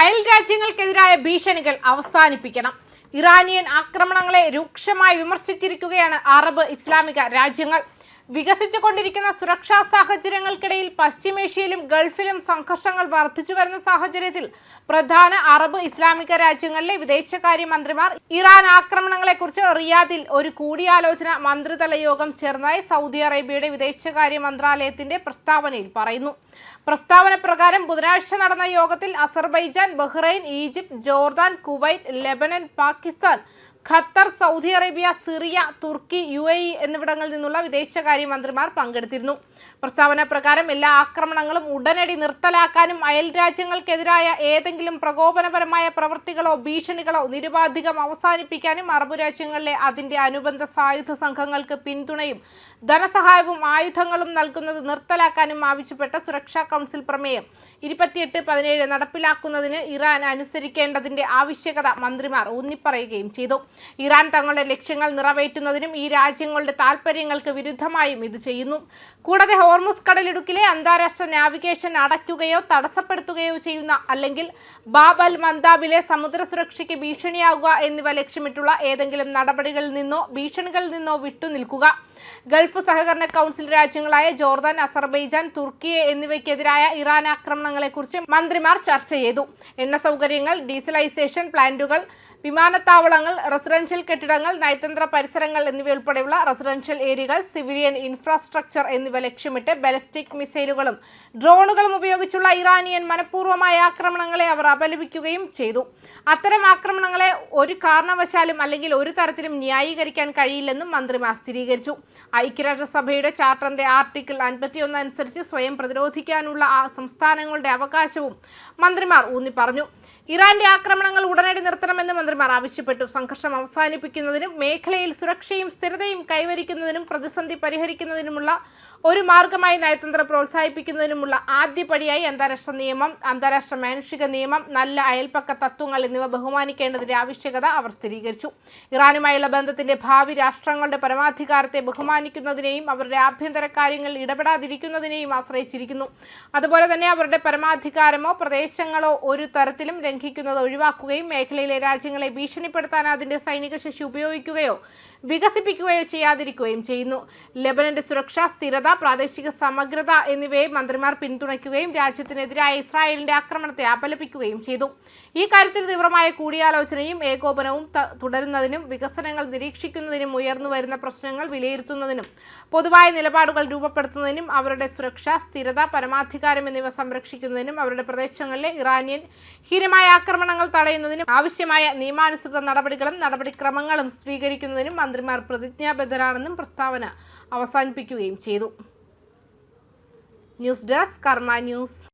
അയൽ രാജ്യങ്ങൾക്കെതിരായ ഭീഷണികൾ അവസാനിപ്പിക്കണം. ഇറാനിയൻ ആക്രമണങ്ങളെ രൂക്ഷമായി വിമർശിച്ചിരിക്കുകയാണ് അറബ് ഇസ്ലാമിക രാജ്യങ്ങൾ. വികസിച്ചുകൊണ്ടിരിക്കുന്ന സുരക്ഷാ സാഹചര്യങ്ങൾക്കിടയിൽ പശ്ചിമേഷ്യയിലും ഗൾഫിലും സംഘർഷങ്ങൾ വർദ്ധിച്ചു വരുന്ന സാഹചര്യത്തിൽ പ്രധാന അറബ് ഇസ്ലാമിക രാജ്യങ്ങളിലെ വിദേശകാര്യ മന്ത്രിമാർ ഇറാൻ ആക്രമണങ്ങളെക്കുറിച്ച് റിയാദിൽ ഒരു കൂടിയാലോചന മന്ത്രിതല യോഗം ചേർന്നതായി സൗദി അറേബ്യയുടെ വിദേശകാര്യ മന്ത്രാലയത്തിന്റെ പ്രസ്താവനയിൽ പറയുന്നു. പ്രസ്താവന പ്രകാരം ബുധനാഴ്ച നടന്ന യോഗത്തിൽ Azerbaijan, Bahrain, Egypt, Jordan, Kuwait, Lebanon, Pakistan, Qatar, Saudi Arabia, Syria, Turkey, UAE എന്നിവിടങ്ങളിൽ നിന്നുള്ള വിദേശകാര്യ മന്ത്രിമാർ പങ്കെടുത്തിരുന്നു. പ്രസ്താവന പ്രകാരം എല്ലാ ആക്രമണങ്ങളും ഉടനടി നിർത്തലാക്കാനും അയൽ രാജ്യങ്ങൾക്കെതിരായ ഏതെങ്കിലും പ്രകോപനപരമായ പ്രവൃത്തികളോ ഭീഷണികളോ നിരുപാധികം അവസാനിപ്പിക്കാനും അറബ് രാജ്യങ്ങളിലെ അതിന്റെ അനുബന്ധ സായുധ സംഘങ്ങൾക്ക് പിന്തുണയും ധനസഹായവും ആയുധങ്ങളും നൽകുന്നത് നിർത്തലാക്കാനും ആവശ്യപ്പെട്ട സുരക്ഷാ കൗൺസിൽ പ്രമേയം 28/17 നടപ്പിലാക്കുന്നതിന് ഇറാൻ അനുസരിക്കേണ്ടതിന്റെ ആവശ്യകത മന്ത്രിമാർ ഊന്നിപ്പറയുകയും ചെയ്തു. ഇറാൻ തങ്ങളുടെ ലക്ഷ്യങ്ങൾ നിറവേറ്റുന്നതിനും ഈ രാജ്യങ്ങളുടെ താൽപര്യങ്ങൾക്ക് വിരുദ്ധമായും ഇത് ചെയ്യുന്നു. കൂടാതെ ഹോർമുസ് കടലിടുക്കിലെ അന്താരാഷ്ട്ര നാവിഗേഷൻ അടയ്ക്കുകയോ തടസ്സപ്പെടുത്തുകയോ ചെയ്യുന്ന അല്ലെങ്കിൽ ബാബ് അൽ മന്ദാബിലെ സമുദ്ര സുരക്ഷയ്ക്ക് ഭീഷണിയാകുക എന്നിവ ലക്ഷ്യമിട്ടുള്ള ഏതെങ്കിലും നടപടികളിൽ നിന്നോ ഭീഷണികളിൽ നിന്നോ വിട്ടുനിൽക്കുക. ഗൾഫ് സഹകരണ കൗൺസിൽ രാജ്യങ്ങളായ ജോർദാൻ, അസർബൈജാൻ, തുർക്കി എന്നിവയ്ക്കെതിരായ ഇറാൻ ആക്രമണങ്ങളെക്കുറിച്ച് മന്ത്രിമാർ ചർച്ച ചെയ്തു. എണ്ണ സൗകര്യങ്ങൾ, ഡീസലൈസേഷൻ പ്ലാന്റുകൾ, വിമാനത്താവളങ്ങൾ, റെസിഡൻഷ്യൽ കെട്ടിടങ്ങൾ, നയതന്ത്ര പരിസരങ്ങൾ എന്നിവയുൾപ്പെടെയുള്ള റെസിഡൻഷ്യൽ ഏരിയകൾ, സിവിലിയൻ ഇൻഫ്രാസ്ട്രക്ചർ എന്നിവ ലക്ഷ്യമിട്ട് ബാലിസ്റ്റിക് മിസൈലുകളും ഡ്രോണുകളും ഉപയോഗിച്ചുള്ള ഇറാനിയൻ മനഃപൂർവ്വമായ ആക്രമണങ്ങളെ അവർ അപലപിക്കുകയും ചെയ്തു. അത്തരം ആക്രമണങ്ങളെ ഒരു കാരണവശാലും അല്ലെങ്കിൽ ഒരു തരത്തിലും ന്യായീകരിക്കാൻ കഴിയില്ലെന്നും മന്ത്രിമാർ സ്ഥിരീകരിച്ചു. ഐക്യരാഷ്ട്രസഭയുടെ ചാർട്ടറിന്റെ ആർട്ടിക്കിൾ 51 അനുസരിച്ച് സ്വയം പ്രതിരോധിക്കാനുള്ള സംസ്ഥാനങ്ങളുടെ അവകാശവും മന്ത്രിമാർ ഊന്നി പറഞ്ഞു. ഇറാന്റെ ആക്രമണങ്ങൾ ഉടനടി നിർത്തണമെന്ന് മന്ത്രിമാർ ആവശ്യപ്പെട്ടു. സംഘർഷം അവസാനിപ്പിക്കുന്നതിനും മേഖലയിൽ സുരക്ഷയും സ്ഥിരതയും കൈവരിക്കുന്നതിനും പ്രതിസന്ധി പരിഹരിക്കുന്നതിനുമുള്ള ഒരു മാർഗമായി നയതന്ത്രം പ്രോത്സാഹിപ്പിക്കുന്നതിനുമുള്ള ആദ്യപടിയായി അന്താരാഷ്ട്ര നിയമം, അന്താരാഷ്ട്ര മാനുഷിക നിയമം, നല്ല അയൽപ്പക്ക തത്വങ്ങൾ എന്നിവ ബഹുമാനിക്കേണ്ടതിന്റെ ആവശ്യകത അവർ സ്ഥിരീകരിച്ചു. ഇറാനുമായുള്ള ബന്ധത്തിന്റെ ഭാവി രാഷ്ട്രങ്ങളുടെ പരമാധികാരത്തെ ബഹുമാനിക്കുന്നതിനെയും അവരുടെ ആഭ്യന്തര കാര്യങ്ങളിൽ ഇടപെടാതിരിക്കുന്നതിനെയും ആശ്രയിച്ചിരിക്കുന്നു. അതുപോലെ തന്നെ അവരുടെ പരമാധികാരമോ പ്രദേശങ്ങളോ ഒരു തരത്തിലും ലംഘിക്കുന്നത് ഒഴിവാക്കുകയും മേഖലയിലെ രാജ്യങ്ങളെ ഭീഷണിപ്പെടുത്താൻ അതിന്റെ സൈനിക ശേഷി ഉപയോഗിക്കുകയോ വികസിപ്പിക്കുകയോ ചെയ്യാതിരിക്കുകയും ചെയ്യുന്നു. ലെബനന്റെ സുരക്ഷ, സ്ഥിരത, പ്രാദേശിക സമഗ്രത എന്നിവയെ മന്ത്രിമാർ പിന്തുണയ്ക്കുകയും രാജ്യത്തിനെതിരായ ഇസ്രായേലിന്റെ ആക്രമണത്തെ അപലപിക്കുകയും ചെയ്തു. ഈ കാര്യത്തിൽ തീവ്രമായ കൂടിയാലോചനയും ഏകോപനവും തുടരുന്നതിനും വികസനങ്ങൾ നിരീക്ഷിക്കുന്നതിനും ഉയർന്നു വരുന്ന പ്രശ്നങ്ങൾ വിലയിരുത്തുന്നതിനും പൊതുവായ നിലപാടുകൾ രൂപപ്പെടുത്തുന്നതിനും അവരുടെ സുരക്ഷ, സ്ഥിരത, പരമാധികാരം എന്നിവ സംരക്ഷിക്കുന്നതിനും അവരുടെ പ്രദേശങ്ങളിലെ ഇറാനിയൻ ഹീനമായ ആക്രമണങ്ങൾ തടയുന്നതിനും ആവശ്യമായ നിയമാനുസൃത നടപടികളും നടപടിക്രമങ്ങളും സ്വീകരിക്കുന്നതിനും മന്ത്രിമാർ പ്രതിജ്ഞാബദ്ധരാണെന്നും പ്രസ്താവന അവസാനിപ്പിക്കുകയും ചെയ്തു. ന്യൂസ് ഡെസ്ക് കർമ്മ ന്യൂസ്.